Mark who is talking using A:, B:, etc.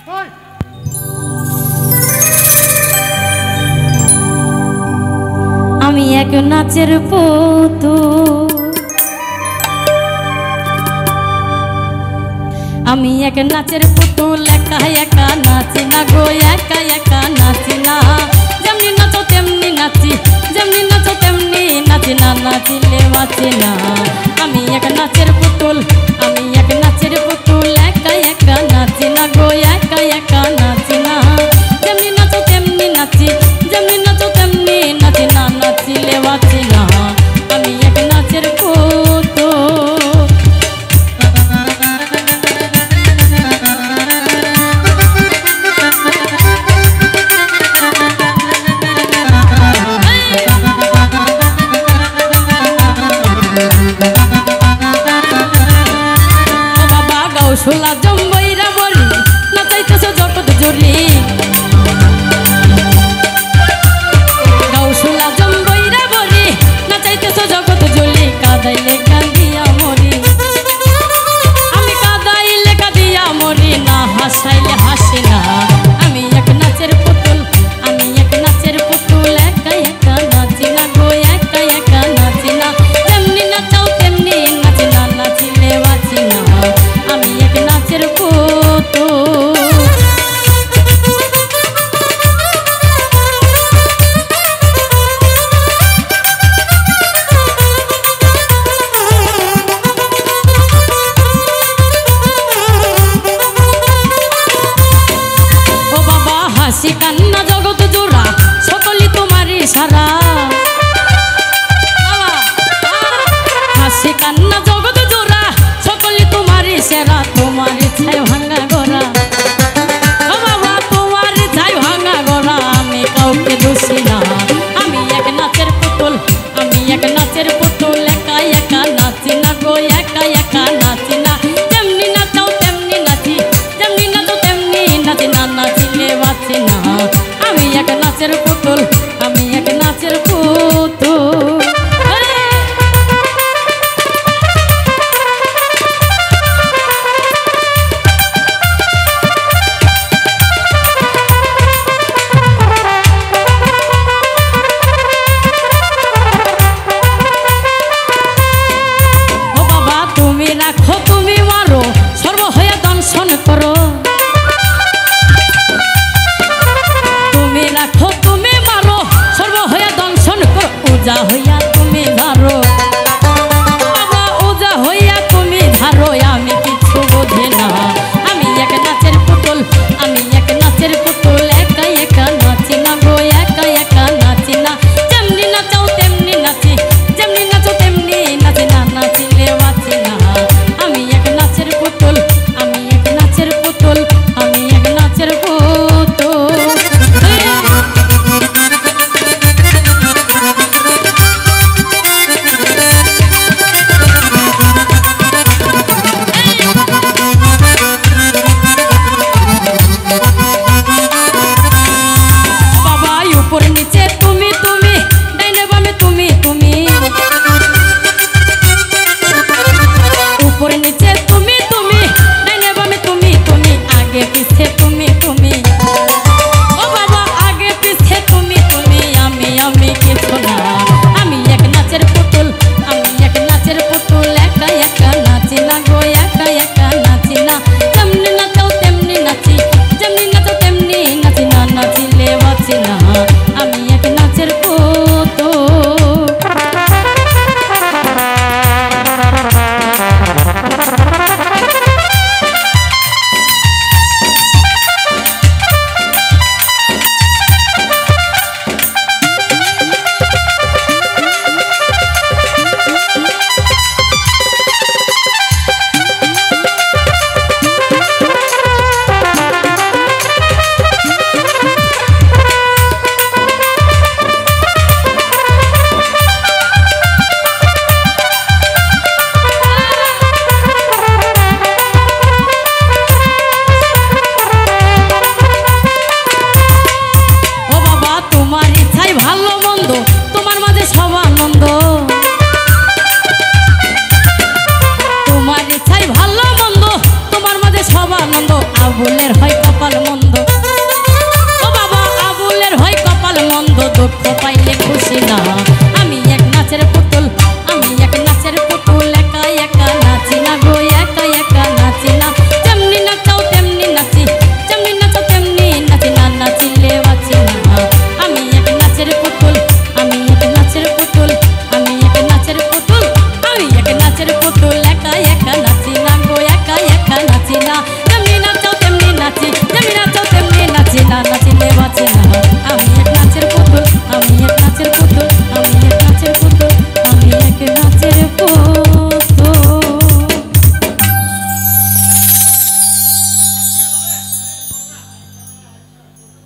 A: আমি এক নাচের পুতুল, আমি এক নাচের পুতুল, একা একা নাচি না গো, একা একা নাচি না। যেমনি নাচো তেমনি নাচি, যেমনি নাচো তেমনি নাচি না, নাচিলে বাঁচি না। আমি এক নাচের পুতুল, আমি এক নাচের পুতুল, একা একা নাচি না গো, একা একা নাচি না। যেমনি নাচো তেমনি নাচি, যেমনি নাচো তেমনি নাচি না, নাচিলে বাঁচি না। আমি এক নাচের পুতুল। শোলা জম্বইরা বলি নাচাইতেছ জগৎ জুড়ি, গাউসুলা জম্বইরা বলি নাচাইতেছ জগৎ জুড়ি। কাদাইলে কাঁদিয়া মরি, আমি কাদাইলে কাঁদিয়া মরি না, হাসাইলে হাসি না। আমি এক নাচের পুতুল, আমি এক নাচের পুতুল, একা একা নাচি না গো, একা একা নাচি না। যেমনি নাচাও তেমনি নাচি না, নাচিলে বাঁচি না। আমি এক নাচের পুতুল। ও বাবা হাসি কান্না জগৎ জোড়া, সকলই তোমারই সারা। হাসি কান্না জগৎ জোড়া, সকলই তোমারই সেরা। তোমার ইচ্ছায় ভাঙা গোরা, ও বাবা তোমার ইচ্ছায় ভাঙা গোরা। আমি কাউকে দোষী না, আমি এক নাচের পুতুল, আমি এক নাচের পুতুল, একা একা নাচি না গো, একা একা নাচি না। যেমনি নাচাও তেমনি নাচি, যেমনি নাচো তেমনি নাচি না, নাচিলে বাঁচি না। আমি এক নাচের পুতুল, আমি এক নাচের পুতুল। রাখো তুমি মারো, সর্ব হইয়া দংশন করো। তুমি রাখো তুমি মারো, সর্ব হইয়া দংশন করো। উজা হইয়া তুমি ধারো, বাবা উজা হইয়া তুমি ধারো। আমি কিছু বুঝি না, আমি এক নাচের পুতুল, আমি এক নাচের পুতুল, একা একা নাচি না গো, একা একা নাচি না। যেমনি নাচাও তেমনি নাচি, যেমনি নাচো তেমনি নাচি না, নাচিলে বাঁচি না। আমি এক নাচের পুতুল, আমি এক নাচের পুতুল, আমি এক নাচের পুতুল। বাবা উপর নিচে তুমি তুমি, ডাইনে বামে তুমি তুমি, উপরে নিচে তুমি তুমি, ডাইনে বামে তুমি তুমি, আগে পিছে তুমি তুমি। ও বাবা আগে পিছে তুমি তুমি, আমি আমি কিছু না। আমি এক নাচের পুতুল, আমি এক নাচের পুতুল, একা একা নাচি না গো, একা একা নাচি না। যেমনি নাচাও তেমনি নাচি, যেমনি নাচাও তেমনি নাচি না, নাচিলে বাঁচি না। আমি এক নাচের পুতুল। আবুলের